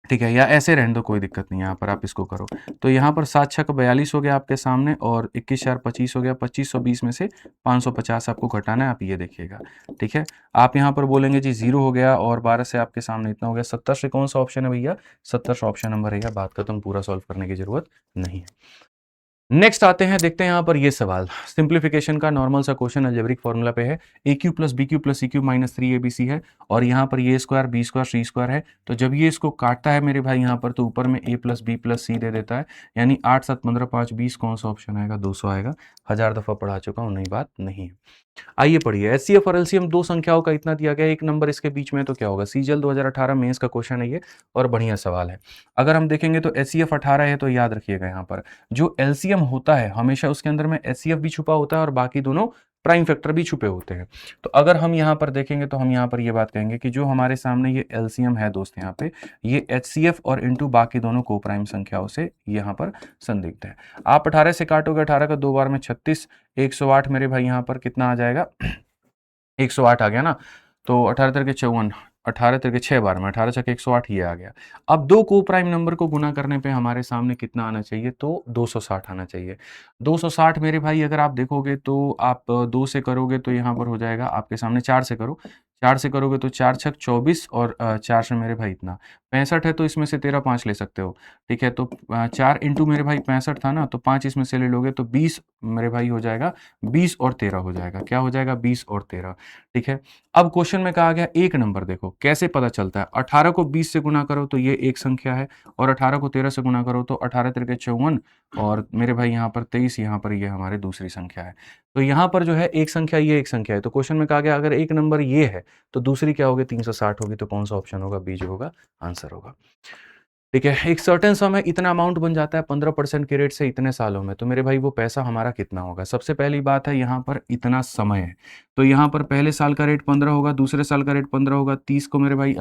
ठीक है, या ऐसे रहने दो, कोई दिक्कत नहीं है, यहाँ पर आप इसको करो। तो यहाँ पर 7 6 42 हो गया आपके सामने, और 21 4 25 हो गया। 2520 में से 550 आपको घटाना है, आप ये देखिएगा। ठीक है, आप यहाँ पर बोलेंगे जी 0 हो गया, और 12 से आपके सामने इतना हो गया। 70 से कौन सा ऑप्शन है भैया, 70 से ऑप्शन नंबर है, बात खत्म, पूरा सॉल्व करने की जरूरत नहीं है। नेक्स्ट आते हैं, देखते हैं यहाँ पर ये सवाल, सिंप्लीफिकेशन का नॉर्मल सा क्वेश्चन, अलजेब्रिक फॉर्मूला पे है। A cube plus b cube plus c cube minus 3abc है, और यहाँ पर ये square b square c square है। तो जब ये इसको काटता है मेरे भाई यहाँ पर, तो ऊपर में ए प्लस बी प्लस सी दे देता है, यानी 8 7 15 5 20, कौन सा ऑप्शन आएगा, 200 आएगा। 1000 दफा पढ़ा चुका हूँ, नई बात नहीं है। आइए पढ़िए, एचसीएफ और एलसीएम दो संख्याओं का इतना दिया गया, एक नंबर इसके बीच में, तो क्या होगा। सीजीएल 2018 मेंस का क्वेश्चन है ये, और बढ़िया सवाल है। अगर हम देखेंगे तो एचसीएफ 18 है, तो याद रखिएगा यहाँ पर जो एलसीएम होता है हमेशा उसके अंदर में एचसीएफ भी छुपा होता है, और बाकी दोनों प्राइम फैक्टर भी छुपे होते हैं। तो अगर हम यहाँ पर देखेंगे तो हम यहाँ पर ये बात कहेंगे कि जो हमारे सामने ये एलसीएम है दोस्त, यहाँ पे ये एचसीएफ और इंटू बाकी दोनों को प्राइम संख्याओं से यहाँ पर संदिग्ध है। आप 18 से काटोगे, 18 का 2 बार में 36, 108 मेरे भाई यहाँ पर कितना आ जाएगा, 108 आ गया ना। तो 18 तिरके 54, 18 तिरके 6 बार में 18 छके 108, ये आ गया। अब दो को प्राइम नंबर को गुना करने पे हमारे सामने कितना आना चाहिए, तो 260 आना चाहिए। 260 मेरे भाई अगर आप देखोगे तो आप 2 से करोगे तो यहाँ पर हो जाएगा आपके सामने, 4 से करो, 4 से करोगे तो 4 छक 24, और 4 से मेरे भाई इतना 65 है, तो इसमें से 13 5 ले सकते हो। ठीक है, तो 4 इंटू मेरे भाई 65 था ना, तो 5 इसमें से ले लोगे तो 20 मेरे भाई हो जाएगा, 20 और 13 हो जाएगा, क्या हो जाएगा, 20 और 13। ठीक है, अब क्वेश्चन में कहा गया एक नंबर, देखो कैसे पता चलता है, 18 को 20 से गुना करो तो ये एक संख्या है, और 18 को 13 से गुना करो तो 18 तिरके 54, और मेरे भाई यहाँ पर 23, यहाँ पर ये हमारी दूसरी संख्या है। तो यहाँ पर जो है एक संख्या, ये एक संख्या है, तो क्वेश्चन में कहा गया अगर एक नंबर ये है तो दूसरी क्या होगी, 360 होगी, तो कौन सा ऑप्शन होगा, बी जो होगा आंसर होगा। ठीक है, एक सर्टेन सम है, इतना अमाउंट बन जाता है 15% के रेट से इतने सालों में, तो मेरे भाई वो पैसा हमारा कितना होगा। सबसे पहली बात है यहाँ पर इतना समय है, तो यहाँ पर पहले साल का रेट 15 होगा, दूसरे साल का रेट 15 होगा, 30 को मेरे भाई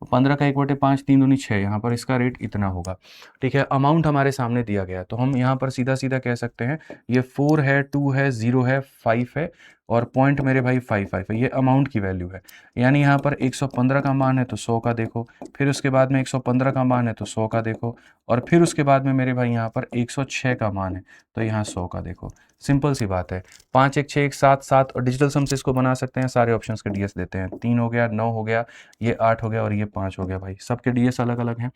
15 का 1/5, 3 दूनी 6, यहाँ पर इसका रेट इतना होगा। ठीक है, अमाउंट हमारे सामने दिया गया, तो हम यहाँ पर सीधा सीधा कह सकते हैं ये 4 है, 2 है, 0 है, 5 है, और पॉइंट मेरे भाई 5 है, ये अमाउंट की वैल्यू है। यानी यहाँ पर 115 का मान है तो 100 का देखो, फिर उसके बाद में 115 का मान है तो 100 का देखो, और फिर उसके बाद में मेरे भाई यहाँ पर 106 का मान है तो यहाँ 100 का देखो। सिंपल सी बात है, 5 1 6 1 7 7, और डिजिटल सम से इसको बना सकते हैं, सारे ऑप्शंस के डीएस देते हैं, 3 हो गया, 9 हो गया, ये 8 हो गया, और ये 5 हो गया। भाई सबके डीएस अलग अलग हैं।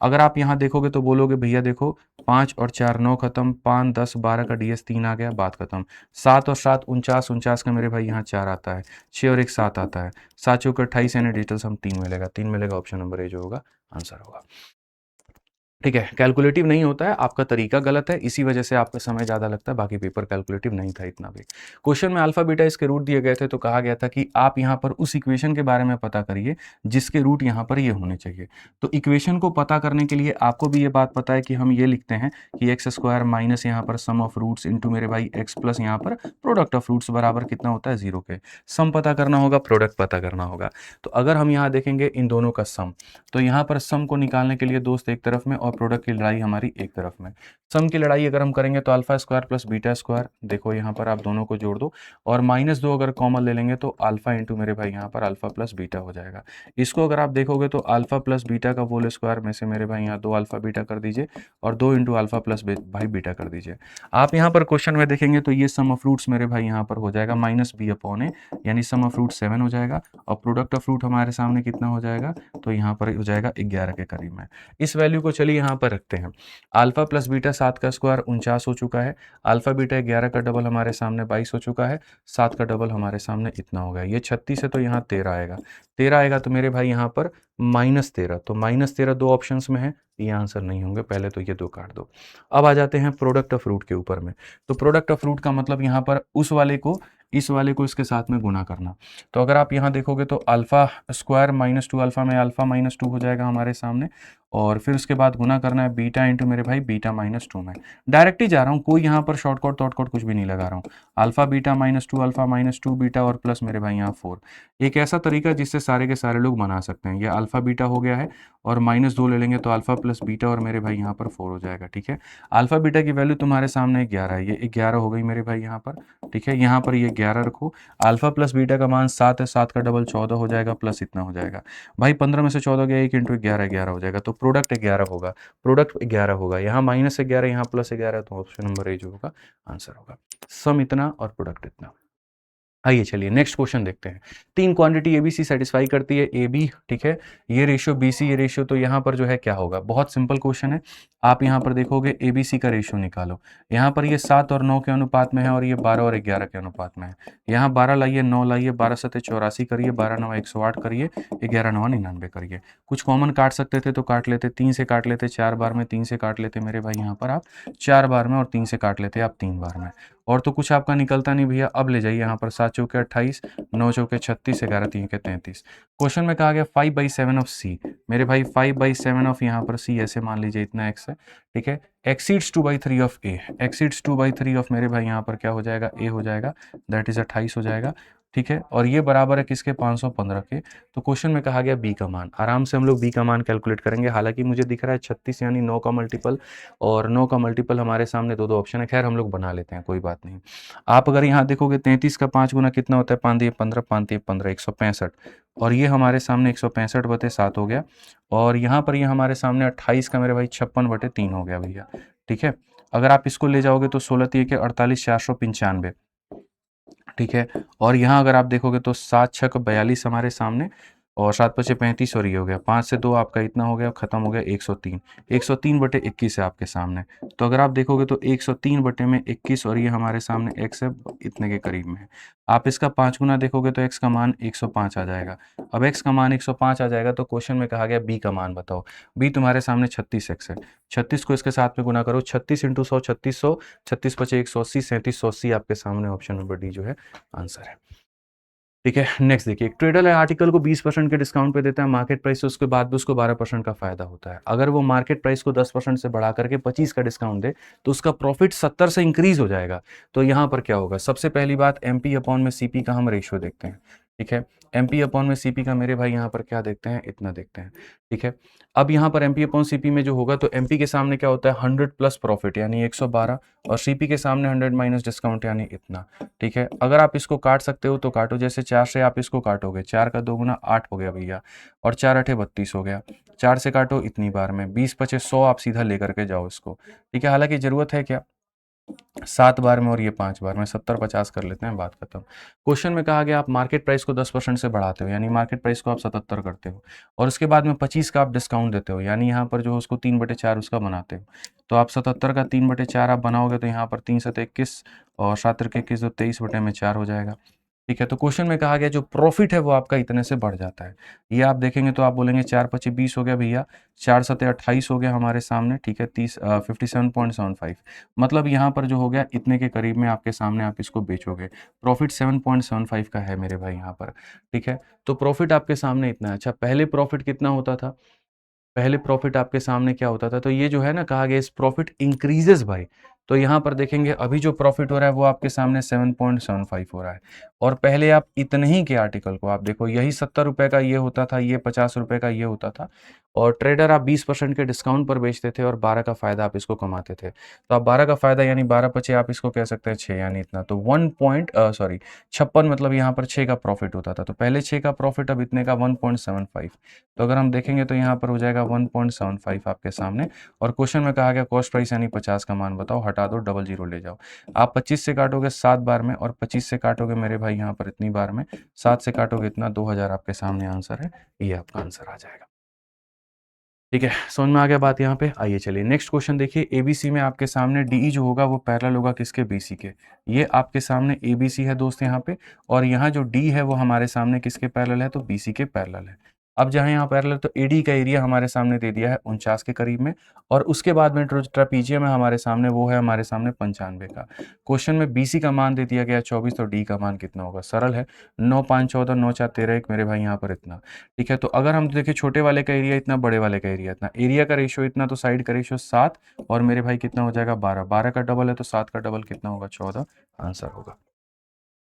अगर आप यहाँ देखोगे तो बोलोगे भैया देखो 5 और 4 9 खत्म, 5 10 12 का डीएस 3 आ गया, बात खत्म। 7 और 7 49, 49 का मेरे भाई यहाँ 4 आता है, 6 और 1 7 आता है, 7 चौके 28, यानी डिजिटल सम 3 मिलेगा, 3 मिलेगा, ऑप्शन नंबर ए जो होगा आंसर होगा। ठीक है, कैलकुलेटिव नहीं होता है, आपका तरीका गलत है, इसी वजह से आपका समय ज़्यादा लगता है, बाकी पेपर कैलकुलेटिव नहीं था इतना भी। क्वेश्चन में अल्फा बीटा इसके रूट दिए गए थे, तो कहा गया था कि आप यहाँ पर उस इक्वेशन के बारे में पता करिए जिसके रूट यहाँ पर ये होने चाहिए। तो इक्वेशन को पता करने के लिए आपको भी ये बात पता है कि हम ये लिखते हैं कि एक्स स्क्वायर माइनस यहाँ पर सम ऑफ रूट्स इंटू मेरे भाई एक्स प्लस यहाँ पर प्रोडक्ट ऑफ रूट्स बराबर कितना होता है 0 के। सम पता करना होगा, प्रोडक्ट पता करना होगा। तो अगर हम यहाँ देखेंगे इन दोनों का सम, तो यहाँ पर सम को निकालने के लिए दोस्त एक तरफ में और प्रोडक्ट की लड़ाई हमारी एक तरफ में। सम की लड़ाई अगर हम करेंगे तो alpha square plus beta square, देखो यहाँ पर आप दोनों को जोड़ दो और -2 अगर कॉमन ले लेंगे तो अल्फा इंटू मेरे भाई यहाँ पर अल्फा प्लस बीटा हो जाएगा। इसको अगर आप देखोगे तो अल्फा प्लस बीटा का होल स्क्वायर में से मेरे भाई यहाँ 2 अल्फा बीटा कर दीजिए और 2 इंटू अल्फा प्लस भाई बीटा कर दीजिए। आप यहाँ पर क्वेश्चन में देखेंगे तो ये सम ऑफ रूट्स मेरे भाई यहाँ पर हो जाएगा -b/a, यानी सम ऑफ रूट 7 हो जाएगा और प्रोडक्ट ऑफ रूट हमारे सामने कितना हो जाएगा, तो यहाँ पर हो जाएगा 11 के करीब में। इस वैल्यू को चलिए यहाँ पर रखते हैं। अल्फा प्लस बीटा 7 का स्क्वायर 49 हो चुका है, अल्फा बीटा 11 का डबल हमारे सामने 22 हो चुका है, 7 का डबल हमारे सामने इतना हो गया, ये 36 है तो यहाँ 13 आएगा। 13 आएगा तो मेरे भाई यहाँ पर -13, तो -13 दो ऑप्शंस में है, ये आंसर नहीं होंगे, पहले तो ये दो काट दो। अब आ जाते हैं प्रोडक्ट ऑफ रूट के ऊपर में। तो प्रोडक्ट ऑफ रूट का मतलब यहाँ पर उस वाले को इस वाले को इसके साथ में गुणा करना। तो अगर आप यहाँ देखोगे तो अल्फा स्क्वायर -2 अल्फा में अल्फा -2 हो जाएगा हमारे सामने और फिर उसके बाद गुना करना है बीटा इंटू मेरे भाई बीटा -2 में। डायरेक्ट ही जा रहा हूँ, कोई यहाँ पर शॉर्टकट थॉटकट कुछ भी नहीं लगा रहा हूँ। अल्फा बीटा -2 अल्फा -2 बीटा और प्लस मेरे भाई यहाँ 4। एक ऐसा तरीका जिससे सारे के सारे लोग बना सकते हैं। ये अल्फा बीटा हो गया है और -2 ले लेंगे तो अल्फा प्लस बीटा और मेरे भाई यहाँ पर 4 हो जाएगा। ठीक है, अल्फा बीटा की वैल्यू तुम्हारे सामने 11 है, ये 11 हो गई मेरे भाई यहाँ पर। ठीक है, यहाँ पर ये 11 रखो, अल्फा प्लस बीटा का मान 7 है, 7 का डबल 14 हो जाएगा प्लस इतना हो जाएगा भाई 15 में से 14 गया 1 इंटू 11 11 हो जाएगा, तो प्रोडक्ट 11 होगा, प्रोडक्ट 11 होगा, यहाँ -11 यहाँ +11, तो ऑप्शन नंबर ए जो होगा आंसर होगा। सम इतना और प्रोडक्ट इतना। आइए चलिए नेक्स्ट क्वेश्चन देखते हैं। 3 क्वांटिटी एबीसी सेटिस्फाई करती है ए बी, ठीक है, ये रेशियो बीसी ये रेशियो, तो यहाँ पर जो है क्या होगा, बहुत सिंपल क्वेश्चन है। आप यहाँ पर देखोगे एबीसी का रेशियो निकालो, यहाँ पर ये 7 और 9 के अनुपात में है और ये 12 और 11 के अनुपात में है। यहाँ 12 लाइए 9 लाइए, 12 7 84 करिए, 12 9 108 करिए, 11 9 99 करिए। कुछ कॉमन काट सकते थे तो काट लेते, 3 से काट लेते 4 बार में, 3 से काट लेते मेरे भाई यहाँ पर आप 4 बार में और 3 से काट लेते आप 3 बार में, और तो कुछ आपका निकलता नहीं भैया। अब ले जाइए यहाँ पर 7 चौके 28, 9 चौके 36, 11 3 के 33। क्वेश्चन में कहा गया 5/7 ऑफ सी, मेरे भाई 5/7 ऑफ यहाँ पर सी, ऐसे मान लीजिए इतना एक्स है, ठीक है, exceeds 2/3 of A, exceeds 2/3 of मेरे भाई यहाँ पर क्या हो जाएगा, ए हो जाएगा, दैट इज 28 हो जाएगा। ठीक है, और ये बराबर है किसके, 515 के। तो क्वेश्चन में कहा गया बी का मान, आराम से हम लोग बी का मान कैलकुलेट करेंगे। हालांकि मुझे दिख रहा है 36 यानी 9 का मल्टीपल, और 9 का मल्टीपल हमारे सामने दो दो ऑप्शन है, खैर हम लोग बना लेते हैं, कोई बात नहीं। आप अगर यहाँ देखोगे 33 का 5 गुना कितना होता है, 5 दिए 15, 5 दिए 15, 165, और ये हमारे सामने 165/7 हो गया, और यहाँ पर ये हमारे सामने 28 का मेरे भाई 56/3 हो गया भैया। ठीक है, अगर आप इसको ले जाओगे तो 16 3 के 48, 495। ठीक है, और यहाँ अगर आप देखोगे तो 7 6 42 हमारे सामने, और 7 5 35 और ये हो गया 5 से 2 आपका इतना हो गया, खत्म हो गया 103, 103/21 है आपके सामने। तो अगर आप देखोगे तो 103/21 और ये हमारे सामने x है इतने के करीब में है। आप इसका 5 गुना देखोगे तो x का मान 105 आ जाएगा। अब x का मान 105 आ जाएगा तो क्वेश्चन में कहा गया b का मान बताओ। b तुम्हारे सामने 36x है, 36 को इसके साथ में गुना करो, 36 × 100 3600, 36 5 180, 3780 आपके सामने ऑप्शन नंबर डी जो है आंसर है। ठीक है, नेक्स्ट देखिए, एक ट्रेडर है आर्टिकल को 20% के डिस्काउंट पे देता है मार्केट प्राइस से, उसके बाद भी उसको 12% का फायदा होता है। अगर वो मार्केट प्राइस को 10% से बढ़ा करके 25 का डिस्काउंट दे तो उसका प्रॉफिट 70 से इंक्रीज हो जाएगा। तो यहाँ पर क्या होगा, सबसे पहली बात एमपी अपॉन में सीपी का हम रेशियो देखते हैं। ठीक है, एमपी अपॉन में सीपी का मेरे भाई यहाँ पर क्या देखते हैं, इतना देखते हैं। ठीक है, अब यहाँ पर एमपी अपॉन सीपी में जो होगा तो एमपी के सामने क्या होता है 100 प्लस प्रॉफिट यानी 112, और सीपी के सामने 100 माइनस डिस्काउंट यानी इतना। ठीक है, अगर आप इसको काट सकते हो तो काटो, जैसे 4 से आप इसको काटोगे, 4 का 2 गुना 8 हो गया भैया, और 4 8 32 हो गया, 4 से काटो इतनी बार में, 20 25 100 आप सीधा लेकर के जाओ इसको। ठीक है, हालांकि जरूरत है क्या 7 बार में और ये 5 बार में, 70 50 कर लेते हैं, बात खत्म। क्वेश्चन में कहा गया आप मार्केट प्राइस को 10% से बढ़ाते हो यानी मार्केट प्राइस को आप 77 करते हो, और उसके बाद में 25 का आप डिस्काउंट देते हो यानी यहाँ पर जो है उसको 3/4 उसका बनाते हो। तो आप 77 का 3/4 आप बनाओगे तो यहाँ पर 3 7 21 और 7 3 21 तो 23/4 हो जाएगा। ठीक है, तो क्वेश्चन में कहा गया जो प्रॉफिट है वो आपका इतने से बढ़ जाता है। ये आप देखेंगे तो आप बोलेंगे 4 पचे 20 हो गया भैया, 4 सते 28 हो गया हमारे सामने, ठीक है, 57.75, मतलब यहाँ पर जो हो गया इतने के करीब में आपके सामने आप इसको बेचोगे। प्रॉफिट 7.75 का है मेरे भाई यहाँ पर, ठीक है। तो प्रॉफिट आपके सामने इतना है। अच्छा, पहले प्रॉफिट कितना होता था? पहले प्रॉफिट आपके सामने क्या होता था? तो ये जो है ना, कहा गया इस प्रॉफिट इंक्रीजेस भाई। तो यहाँ पर देखेंगे अभी जो प्रॉफिट हो रहा है वो आपके सामने 7.75 हो रहा है, और पहले आप इतने ही के आर्टिकल को आप देखो, यही 70 रुपए का ये होता था, ये 50 रुपए का ये होता था, और ट्रेडर आप 20% के डिस्काउंट पर बेचते थे और 12 का फायदा आप इसको कमाते थे। तो आप 12 का फायदा यानी 12 पचे आप इसको कह सकते हैं 6, यानी इतना, तो 56, मतलब यहाँ पर 6 का प्रॉफिट होता था। तो पहले 6 का प्रॉफिट, अब इतने का 1.75। तो अगर हम देखेंगे तो यहाँ पर हो जाएगा 1.75 आपके सामने, और क्वेश्चन में कहा गया कॉस्ट प्राइस यानी 50 का मान बताओ, हटा दो, डबल जीरो ले जाओ। आप 25 से काटोगे 7 बार में, और 25 से काटोगे मेरे भाई यहाँ पर इतनी बार में, 7 से काटोगे इतना, 2000 आपके सामने आंसर है, ये आपका आंसर आ जाएगा। ठीक है, समझ में आ गया बात यहाँ पे। आइए चलिए नेक्स्ट क्वेश्चन देखिए। एबीसी में आपके सामने डीई जो होगा वो पैरेलल होगा किसके? बीसी के। ये आपके सामने एबीसी है दोस्त यहाँ पे, और यहाँ जो डी है वो हमारे सामने किसके पैरेलल है? तो बीसी के पैरेलल है। अब जहाँ यहाँ पैरेलल, तो एडी का एरिया हमारे सामने दे दिया है 49 के करीब में, और उसके बाद में ट्रापीजियम है हमारे सामने, वो है हमारे सामने 95 का। क्वेश्चन में बीसी का मान दे दिया गया 24, तो डी का मान कितना होगा? सरल है, 9 5 14, 9 4 13 1 मेरे भाई यहाँ पर इतना। ठीक है, तो अगर हम देखिए छोटे वाले का एरिया इतना, बड़े वाले का एरिया इतना, एरिया का रेशियो इतना, तो साइड का रेशियो 7, और मेरे भाई कितना हो जाएगा? 12। 12 का डबल है तो 7 का डबल कितना होगा? 14 आंसर होगा।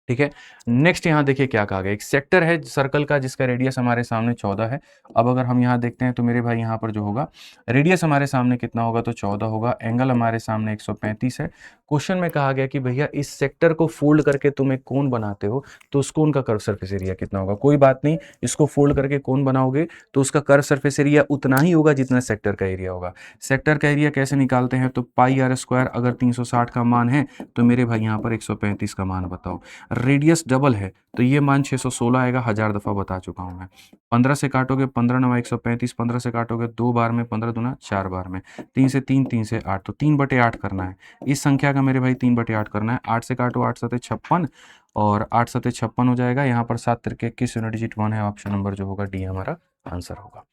ठीक है, नेक्स्ट यहाँ देखिए क्या कहा गया। एक सेक्टर है सर्कल का जिसका रेडियस हमारे सामने 14 है। अब अगर हम यहाँ देखते हैं तो मेरे भाई यहाँ पर जो होगा रेडियस हमारे सामने कितना होगा? तो 14 होगा। एंगल हमारे सामने 135 है। क्वेश्चन में कहा गया कि भैया इस सेक्टर को फोल्ड करके तुम एक कोन बनाते हो, तो उस कोन का कर्व सरफेस एरिया कितना होगा? कोई बात नहीं, इसको फोल्ड करके कोन बनाओगे तो उसका कर्व सरफेस एरिया उतना ही होगा जितना सेक्टर का एरिया होगा। सेक्टर का एरिया कैसे निकालते हैं? तो पाई आर स्क्वायर, अगर 360 का मान है तो मेरे भाई यहाँ पर 135 का मान बताओ। रेडियस डबल है तो ये मान 616 आएगा, 1000 दफा बता चुका हूं मैं। 15 से काटोगे 15 9 135, 15 से काटोगे 2 बार में, 15 दूना 4 बार में, 3 से 3, 3 से 8, तो 3/8 करना है इस संख्या का मेरे भाई, 3/8 करना है। 8 से काटो 8 सते 56, और 8 सते 56 हो जाएगा। यहाँ पर 7 तिरके 21, यूनिट डिजिट 1 है, ऑप्शन नंबर जो होगा डी हमारा आंसर होगा।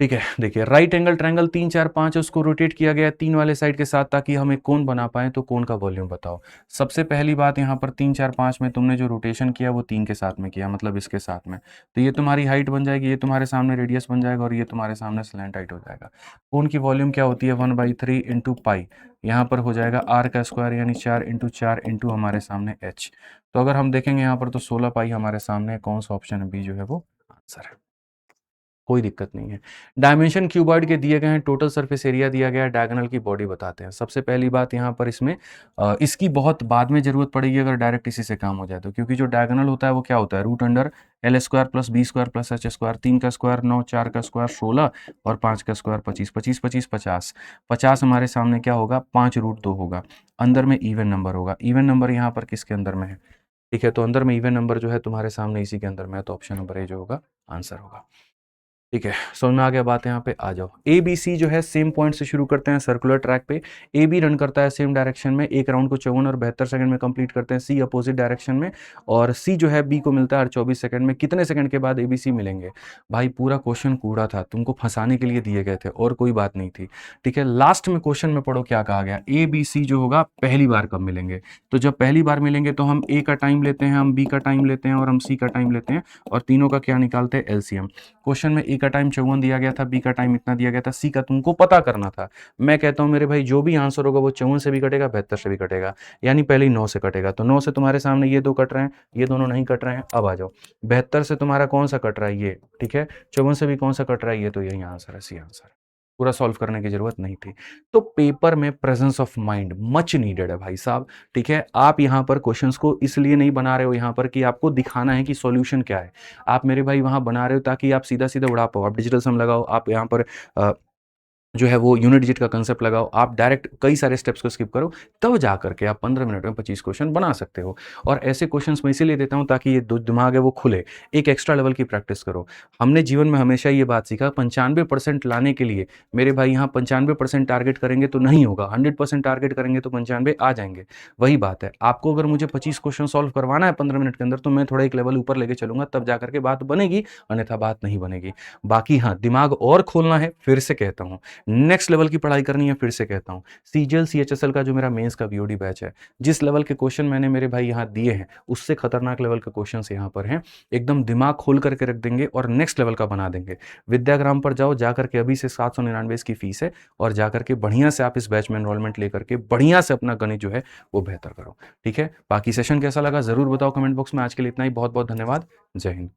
ठीक है, देखिए राइट एंगल ट्रायंगल 3 4 5 है, उसको रोटेट किया गया 3 वाले साइड के साथ ताकि हम एक कोण बना पाए। तो कोण का वॉल्यूम बताओ। सबसे पहली बात, यहाँ पर 3 4 5 में तुमने जो रोटेशन किया वो 3 के साथ में किया, मतलब इसके साथ में, तो ये तुम्हारी हाइट बन जाएगी, ये तुम्हारे सामने रेडियस बन जाएगा, और ये तुम्हारे सामने स्लैंट हाइट हो जाएगा। कोण की वॉल्यूम क्या होती है? 1/3 इंटू पाई, यहाँ पर हो जाएगा आर का स्क्वायर यानी 4 इंटू 4 इंटू हमारे सामने एच। तो अगर हम देखेंगे यहाँ पर तो 16 पाई हमारे सामने, कौन सा ऑप्शन है? बी जो है वो आंसर है, कोई दिक्कत नहीं है। डायमेंशन क्यूबॉइड के दिए गए हैं, टोटल सरफेस एरिया दिया गया है, डायगोनल की बॉडी बताते हैं। सबसे पहली बात यहाँ पर इसमें इसकी बहुत बाद में जरूरत पड़ेगी अगर डायरेक्ट इसी से काम हो जाए तो, क्योंकि जो डायगोनल होता है वो क्या होता है? Root under L square plus B square plus H square, 3 का स्क्वायर 9, 4 का स्क्वायर 16, और 5 का स्क्वायर 25, 25 25 50, 50 हमारे सामने क्या होगा? 5√2 होगा। अंदर में इवन नंबर होगा। इवन नंबर यहाँ पर किसके अंदर में है? ठीक है, तो अंदर में इवन नंबर जो है तुम्हारे सामने इसी के अंदर में है, तो ऑप्शन नंबर ए जो होगा आंसर होगा। ठीक है, समझ में आ गया बात। यहाँ पे आ जाओ। ए बी सी जो है सेम पॉइंट से शुरू करते हैं सर्कुलर ट्रैक पे। ए बी रन करता है सेम डायरेक्शन में, एक राउंड को 54 और 72 सेकंड में कंप्लीट करते हैं। सी अपोजिट डायरेक्शन में, और सी जो है बी को मिलता है हर 24 सेकंड में। कितने सेकंड के बाद ए बी सी मिलेंगे? भाई पूरा क्वेश्चन कूड़ा था, तुमको फंसाने के लिए दिए गए थे और कोई बात नहीं थी। ठीक है, लास्ट में क्वेश्चन में पढ़ो क्या कहा गया। ए बी सी जो होगा पहली बार कब मिलेंगे? तो जब पहली बार मिलेंगे तो हम ए का टाइम लेते हैं, हम बी का टाइम लेते हैं, और हम सी का टाइम लेते हैं, और तीनों का क्या निकालते हैं? एलसीएम। क्वेश्चन में ए का टाइम 54 दिया गया था, बी का टाइम इतना दिया गया था, सी का तुमको पता करना था। मैं कहता हूं मेरे भाई जो भी आंसर होगा वो 54 से भी कटेगा, 72 से भी कटेगा, यानी पहले ही 9 से कटेगा। तो 9 से तुम्हारे सामने ये दो कट रहे हैं, ये दोनों नहीं कट रहे हैं। अब आ जाओ, 72 से तुम्हारा कौन सा कट रहा है? ये। ठीक है, 54 से भी कौन सा कट रहा है? ये। तो यही आंसर है, सी आंसर है। पूरा सॉल्व करने की जरूरत नहीं थी। तो पेपर में presence of mind much needed है भाई साहब। ठीक है, आप यहां पर क्वेश्चंस को इसलिए नहीं बना रहे हो यहां पर कि आपको दिखाना है कि सॉल्यूशन क्या है। आप मेरे भाई वहां बना रहे हो ताकि आप सीधा सीधा उड़ा पाओ। आप डिजिटल सम लगाओ, आप यहां पर जो है वो यूनिट डिजिट का कंसेप्ट लगाओ, आप डायरेक्ट कई सारे स्टेप्स को स्किप करो, तब जा करके आप 15 मिनट में 25 क्वेश्चन बना सकते हो। और ऐसे क्वेश्चंस मैं इसीलिए देता हूं ताकि ये दिमाग है वो खुले, एक एक्स्ट्रा लेवल की प्रैक्टिस करो। हमने जीवन में हमेशा ये बात सीखा, 95% लाने के लिए मेरे भाई यहाँ 95% टारगेट करेंगे तो नहीं होगा, 100% टारगेट करेंगे तो 95 आ जाएंगे। वही बात है, आपको अगर मुझे 25 क्वेश्चन सॉल्व करवाना है 15 मिनट के अंदर, तो मैं थोड़ा एक लेवल ऊपर लेके चलूंगा, तब जाकर के बात बनेगी, अन्यथा बात नहीं बनेगी। बाकी हाँ, दिमाग और खोलना है, फिर से कहता हूँ, नेक्स्ट लेवल की पढ़ाई करनी है, फिर से कहता हूँ, सीजीएल सीएचएसएल का जो मेरा मेंस का बीओडी बैच है, जिस लेवल के क्वेश्चन मैंने मेरे भाई यहाँ दिए हैं, उससे खतरनाक लेवल के क्वेश्चन यहाँ पर हैं। एकदम दिमाग खोल करके रख देंगे और नेक्स्ट लेवल का बना देंगे। विद्याग्राम पर जाओ, जाकर के अभी से 799 इसकी फीस है, और जाकर के बढ़िया से आप इस बैच में एनरोलमेंट लेकर के बढ़िया से अपना गणित जो है वो बेहतर करो। ठीक है, बाकी सेशन कैसा लगा जरूर बताओ कमेंट बॉक्स में। आज के लिए इतना ही, बहुत बहुत धन्यवाद, जय हिंद।